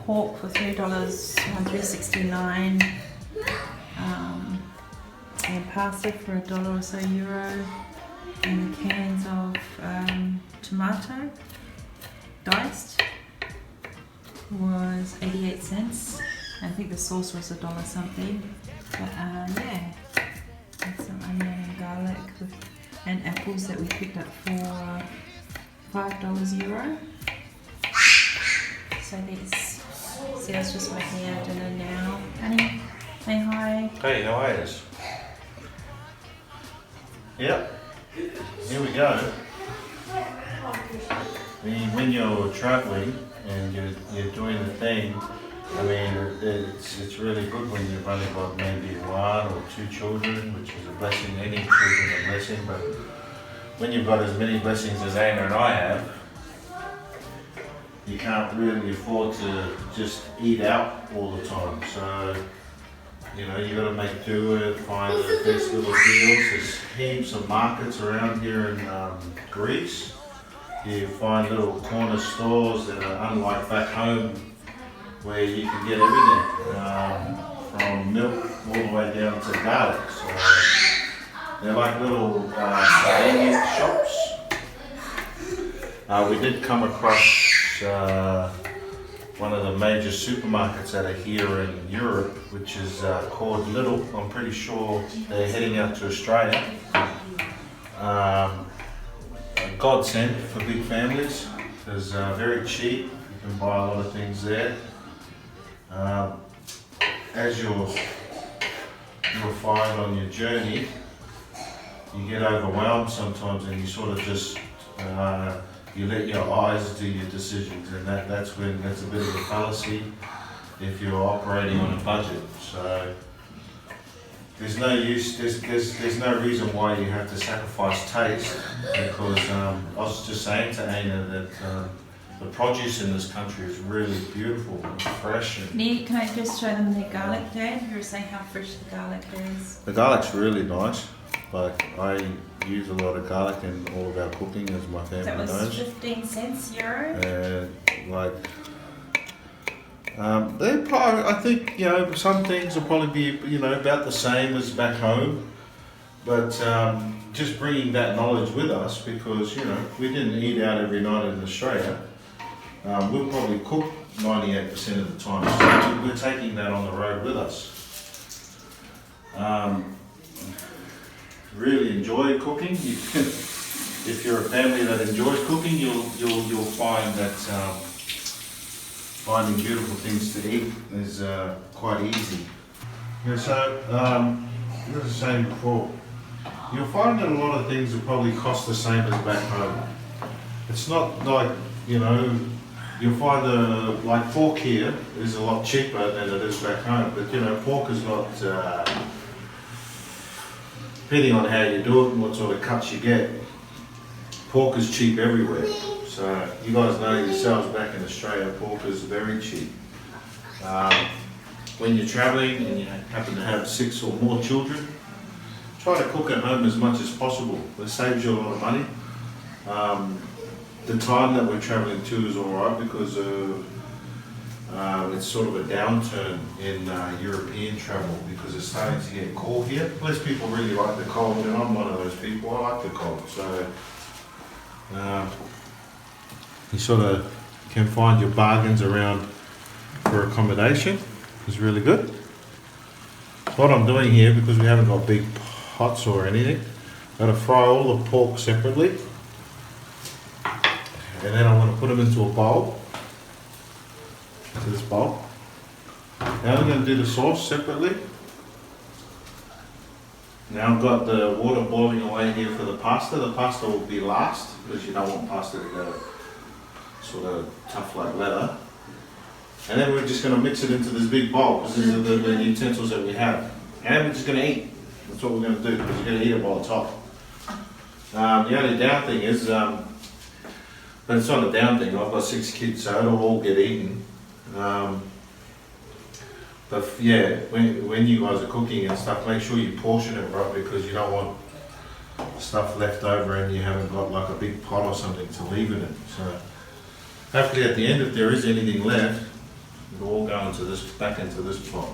pork for $3, $3.69. And pasta for $1 or so euro. And the cans of tomato diced was 88 cents. I think the sauce was $1 something. But yeah, and some onion and garlic and apples that we picked up for $5 euro. So these, see, I was just making our dinner now. Honey, say hi. Hey, how are you? Yep, here we go. When you're traveling and you're doing the thing, I mean, it's really good when you've only got maybe 1 or 2 children, which is a blessing. Any children are a blessing, but when you've got as many blessings as Anna and I have, you can't really afford to just eat out all the time. So, you know, you got to make do and find the best little deals. There's heaps of markets around here in Greece. You find little corner stores that are unlike back home, where you can get everything, from milk all the way down to garlic. So they're like little convenience shops. We did come across one of the major supermarkets that are here in Europe, which is called Lidl. I'm pretty sure they're heading out to Australia. A godsend for big families. It's very cheap. You can buy a lot of things there. As you'll find on your journey, you get overwhelmed sometimes, and you sort of just you let your eyes do your decisions, and that's a bit of a fallacy if you're operating on a budget. So there's no use, there's no reason why you have to sacrifice taste, because I was just saying to Aina that the produce in this country is really beautiful and fresh. And Can I just show them the garlic, Dad? You were saying how fresh the garlic is. the garlic's really nice, but I use a lot of garlic in all of our cooking, as my family That was knows. 15 cents euro. They're probably, I think, you know, some things will probably be, you know, about the same as back home, but just bringing that knowledge with us, because, you know, we didn't eat out every night in Australia. We'll probably cook 98% of the time, so we're taking that on the road with us. Really enjoy cooking. If you're a family that enjoys cooking, you'll find that finding beautiful things to eat is quite easy. Yeah, so as I was saying before, you'll find that a lot of things will probably cost the same as back home. It's not like, you know, you'll find like pork here is a lot cheaper than it is back home, but you know, pork is not, depending on how you do it and what sort of cuts you get, pork is cheap everywhere. So you guys know yourselves, back in Australia, pork is very cheap. When you're traveling and you happen to have 6 or more children, try to cook at home as much as possible. It saves you a lot of money. The time that we're traveling to is alright, because it's sort of a downturn in European travel, because it's starting to get cold here. Most people really like the cold, and I'm one of those people. I like the cold. So you sort of can find your bargains around for accommodation. It's really good. What I'm doing here, because we haven't got big pots or anything, I'm going to fry all the pork separately, and then I'm going to put them into a bowl, into this bowl. Now I'm going to do the sauce separately. Now I've got the water boiling away here for the pasta. The pasta will be last, because you don't want pasta to go sort of tough like leather. And then we're just going to mix it into this big bowl, because these are the utensils that we have. And we're just going to eat. That's what we're going to do, because you're going to eat it while it's hot. The only down thing is, but it's not a down thing, I've got 6 kids, so it'll all get eaten. But yeah, when you guys are cooking and stuff, make sure you portion it right, because you don't want stuff left over and you haven't got like a big pot or something to leave in it. So hopefully at the end, if there is anything left, It'll all go into this, back into this pot.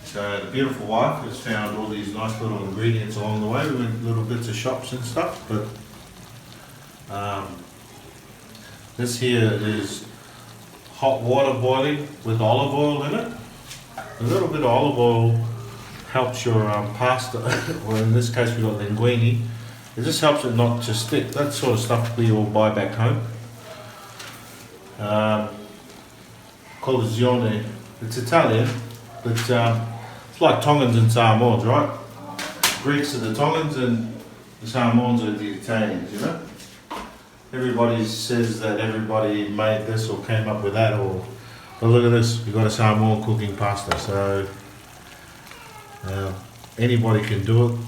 So the beautiful wife has found all these nice little ingredients along the way. We went little bits of shops and stuff, but this here is hot water boiling with olive oil in it. A little bit of olive oil helps your pasta, or in this case we've got linguine. It just helps it not to stick. That sort of stuff we all buy back home. Colazione. It's Italian, but it's like Tongans and Samoans, right? Greeks are the Tongans and the Samoans are the Italians, you know? Everybody says that everybody made this or came up with that, or but look at this, we've got a Samoan cooking pasta, so anybody can do it.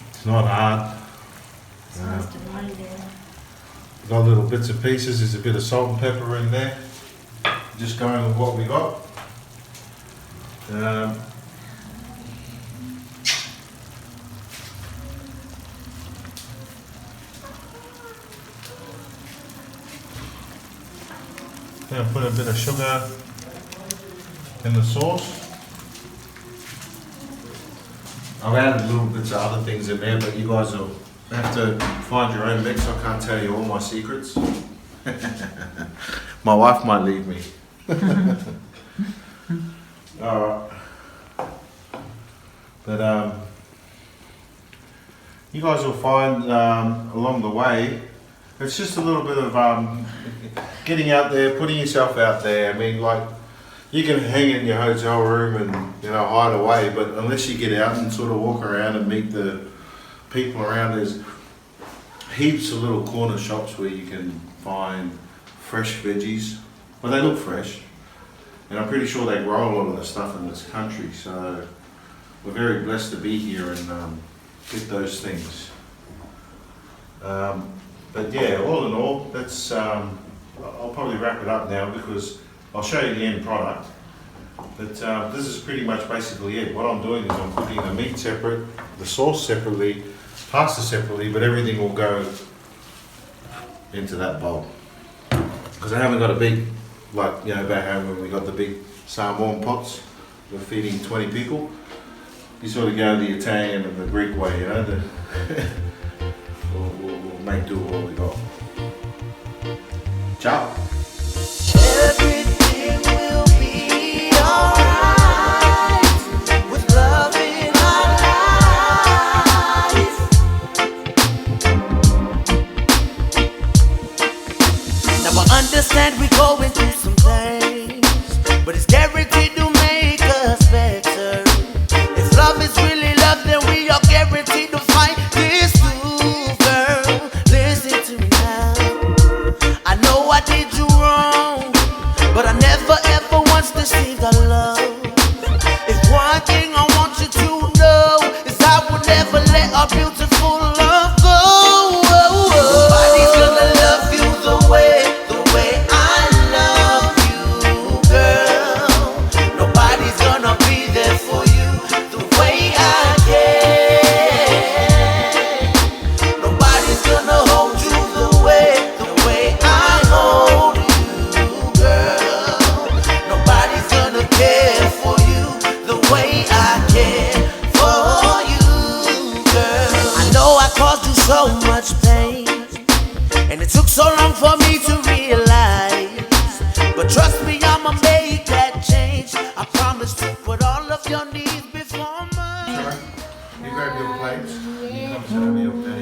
It's not hard. Got little bits and pieces, there's a bit of salt and pepper in there. Just going with what we got. Now put a bit of sugar in the sauce. I've added little bits of other things in there, but you guys will have to find your own mix. I can't tell you all my secrets. My wife might leave me. Alright. But you guys will find along the way, it's just a little bit of getting out there, putting yourself out there. I mean, like, you can hang in your hotel room and, you know, hide away, but unless you get out and sort of walk around and meet the people around, there's heaps of little corner shops where you can find fresh veggies. Well, they look fresh, and I'm pretty sure they grow a lot of the stuff in this country, so we're very blessed to be here and get those things. But yeah, all in all, that's I'll probably wrap it up now because I'll show you the end product. But this is pretty much basically it. What I'm doing is I'm cooking the meat separate, the sauce separately, pasta separately, but everything will go into that bowl. Because I haven't got a big, like, you know, back home when we got the big Samoan pots, we're feeding 20 people. You sort of go the Italian and the Greek way, you know, we'll make do with what we got. Ciao. Everything will be alright with love in our lives. Now I understand we're going through some things, but it's guaranteed to make us better. If love is really love, then we are guaranteed to fight this too, girl. Listen to me now. I know I did you wrong, but I never ever once deceived our love. If one thing I want you to know is I will never let our beautiful love go. Nobody's gonna love you the way I love you, girl. Nobody's gonna be there for you the way I can. Nobody's gonna hold you the way I hold you, girl. Nobody's gonna care for you the way I care for you, girl. I know I caused you so much pain, and it took so long for me to realize. But trust me, I'ma make that change. I promise to put all of your needs before mine. Sorry. You grab your plates. You come serve me up there.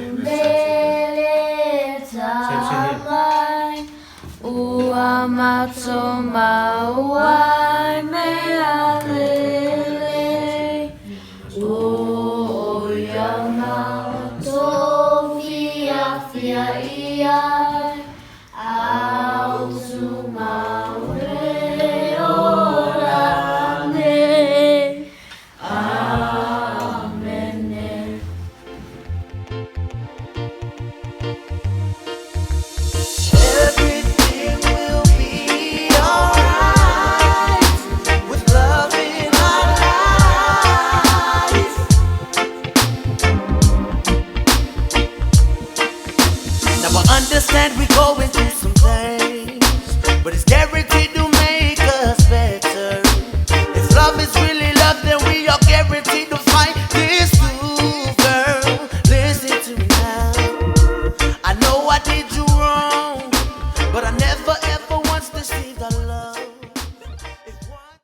Everything will be alright with love in our lives. Now I understand we're going through some things, but it's guaranteed to